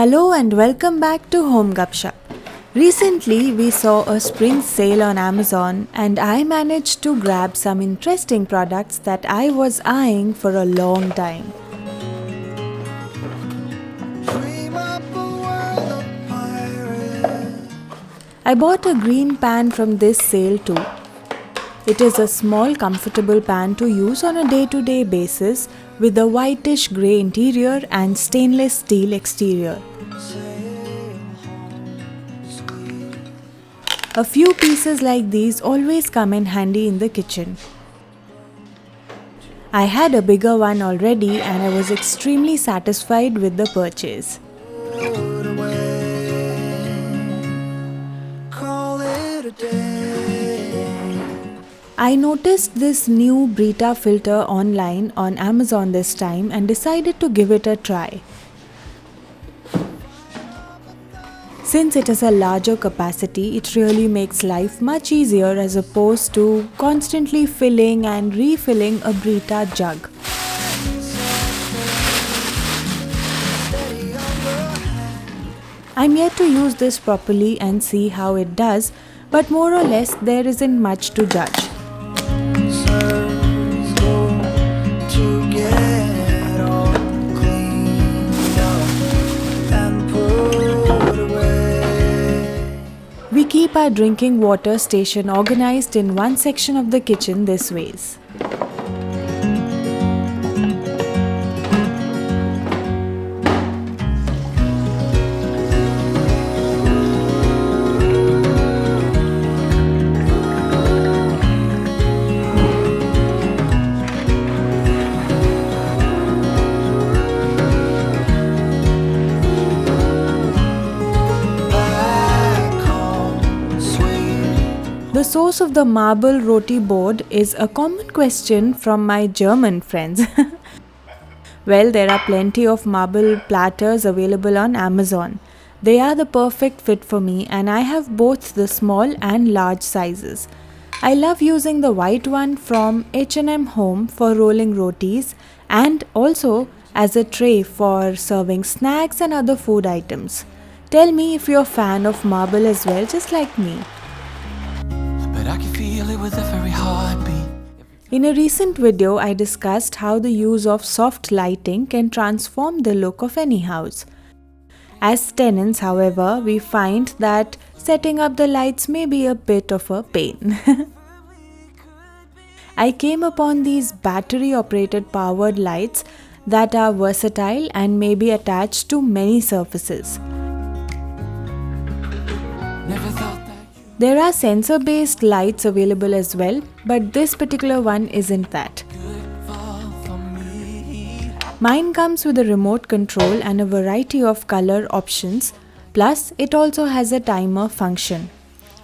Hello and welcome back to Home Gupshup. Recently we saw a spring sale on Amazon and I managed to grab some interesting products that I was eyeing for a long time. I bought a green pan from this sale too. It is a small comfortable pan to use on a day-to-day basis with a whitish grey interior and stainless steel exterior. A few pieces like these always come in handy in the kitchen. I had a bigger one already and I was extremely satisfied with the purchase. I noticed this new Brita filter online on Amazon this time and decided to give it a try. Since it is a larger capacity, it really makes life much easier as opposed to constantly filling and refilling a Brita jug. I'm yet to use this properly and see how it does, but more or less there isn't much to judge. We keep our drinking water station organized in one section of the kitchen this ways. The source of the marble roti board is a common question from my German friends. Well, there are plenty of marble platters available on Amazon. They are the perfect fit for me and I have both the small and large sizes. I love using the white one from H&M Home for rolling rotis and also as a tray for serving snacks and other food items. Tell me if you're a fan of marble as well, just like me. I can feel it with every heartbeat. In a recent video, I discussed how the use of soft lighting can transform the look of any house. As tenants, however, we find that setting up the lights may be a bit of a pain. I came upon these battery-operated powered lights that are versatile and may be attached to many surfaces. Never thought. There are sensor-based lights available as well, but this particular one isn't that. Mine comes with a remote control and a variety of color options, plus it also has a timer function.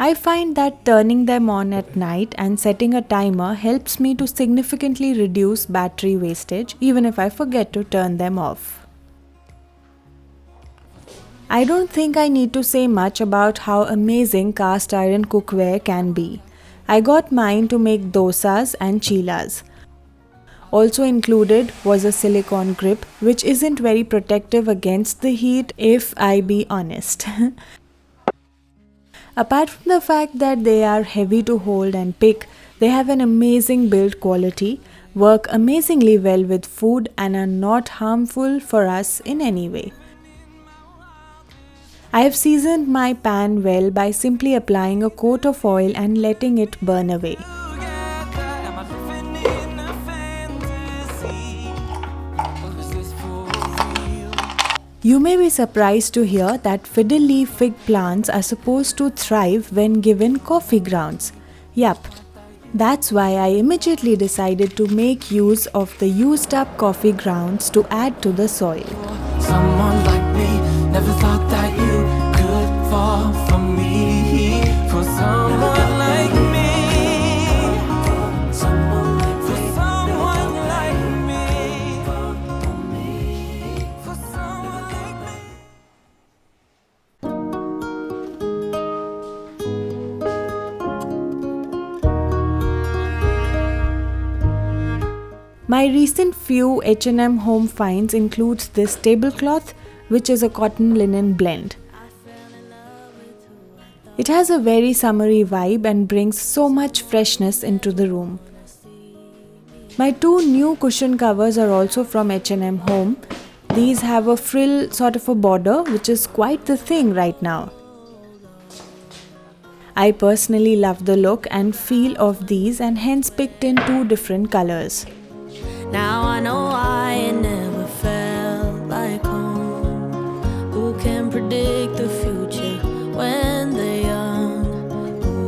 I find that turning them on at night and setting a timer helps me to significantly reduce battery wastage even if I forget to turn them off. I don't think I need to say much about how amazing cast iron cookware can be. I got mine to make dosas and chilas. Also included was a silicone grip, which isn't very protective against the heat if I be honest. Apart from the fact that they are heavy to hold and pick, they have an amazing build quality, work amazingly well with food and are not harmful for us in any way. I have seasoned my pan well by simply applying a coat of oil and letting it burn away. You may be surprised to hear that fiddle leaf fig plants are supposed to thrive when given coffee grounds. Yup, that's why I immediately decided to make use of the used up coffee grounds to add to the soil. Someone like me, never thought that you could fall for me. For someone like me. For someone like me. For someone like me. My recent few H&M Home finds includes this tablecloth which is a cotton linen blend. It has a very summery vibe and brings so much freshness into the room. My 2 new cushion covers are also from H&M Home. These have a frill sort of a border, which is quite the thing right now. I personally love the look and feel of these and hence picked in 2 different colors. Now I know why it never felt like home. Who can predict the future when they're young?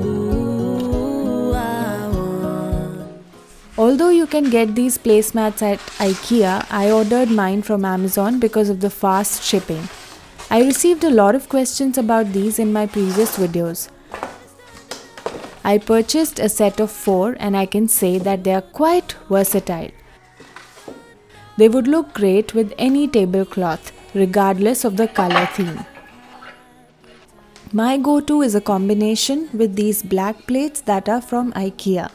Ooh, I want. Although you can get these placemats at IKEA, I ordered mine from Amazon because of the fast shipping. I received a lot of questions about these in my previous videos. I purchased a set of 4 and I can say that they are quite versatile. They would look great with any tablecloth, regardless of the color theme. My go-to is a combination with these black plates that are from IKEA.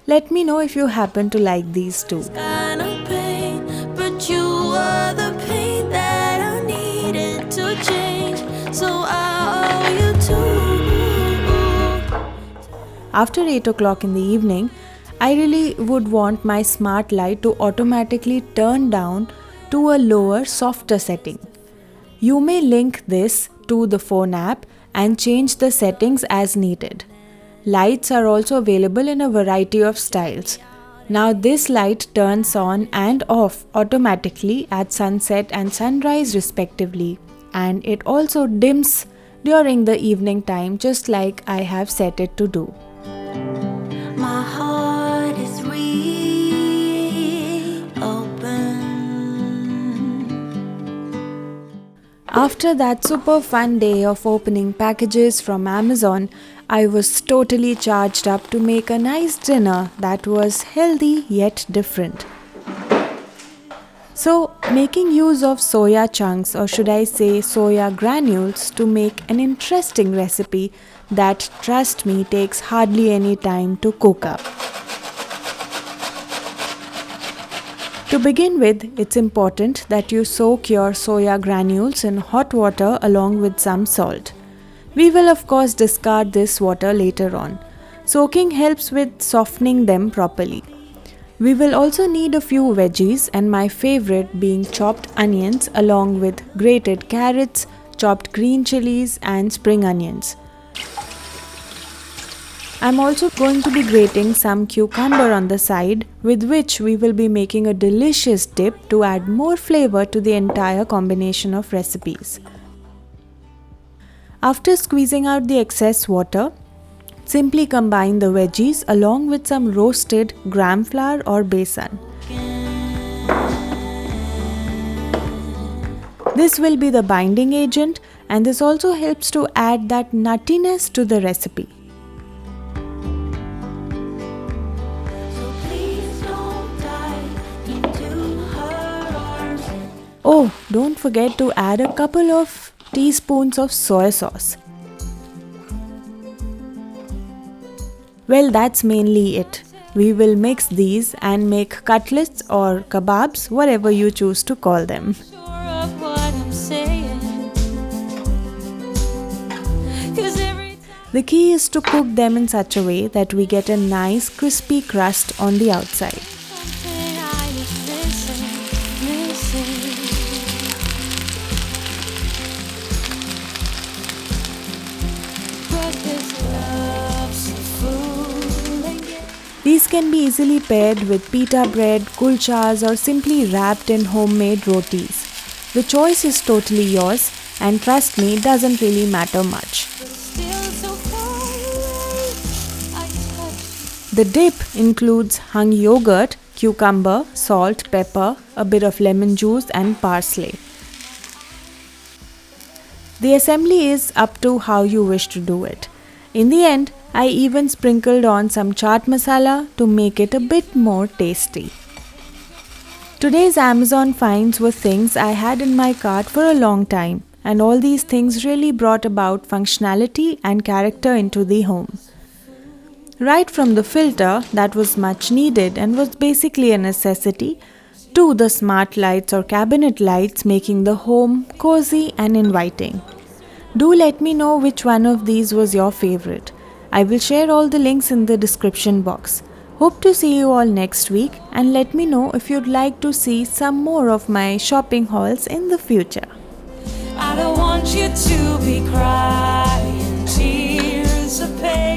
Let me know if you happen to like these too. Kind of pain, but you are the pain that I needed to change. So I owe you too. After 8 o'clock in the evening, I really would want my smart light to automatically turn down to a lower, softer setting. You may link this to the phone app and change the settings as needed. Lights are also available in a variety of styles. Now this light turns on and off automatically at sunset and sunrise respectively, and it also dims during the evening time just like I have set it to do. My heart is reopened. After that super fun day of opening packages from Amazon, I was totally charged up to make a nice dinner that was healthy yet different. So, making use of soya chunks, or should I say soya granules, to make an interesting recipe that, trust me, takes hardly any time to cook up. To begin with, it's important that you soak your soya granules in hot water along with some salt. We will of course discard this water later on. Soaking helps with softening them properly. We will also need a few veggies, and my favorite being chopped onions along with grated carrots, chopped green chilies and spring onions. I'm also going to be grating some cucumber on the side, with which we will be making a delicious dip to add more flavor to the entire combination of recipes. After squeezing out the excess water, simply combine the veggies along with some roasted gram flour or besan. This will be the binding agent, and this also helps to add that nuttiness to the recipe. Oh, don't forget to add a couple of teaspoons of soy sauce. Well, that's mainly it. We will mix these and make cutlets or kebabs, whatever you choose to call them. The key is to cook them in such a way that we get a nice crispy crust on the outside. These can be easily paired with pita bread, kulchas, or simply wrapped in homemade rotis. The choice is totally yours, and trust me, it doesn't really matter much. The dip includes hung yogurt, cucumber, salt, pepper, a bit of lemon juice and parsley. The assembly is up to how you wish to do it. In the end, I even sprinkled on some chaat masala to make it a bit more tasty. Today's Amazon finds were things I had in my cart for a long time, and all these things really brought about functionality and character into the home. Right from the filter that was much needed and was basically a necessity, to the smart lights or cabinet lights, making the home cozy and inviting. Do let me know which one of these was your favorite. I will share all the links in the description box. Hope to see you all next week, and let me know if you'd like to see some more of my shopping hauls in the future. I don't want you to be crying tears of pain.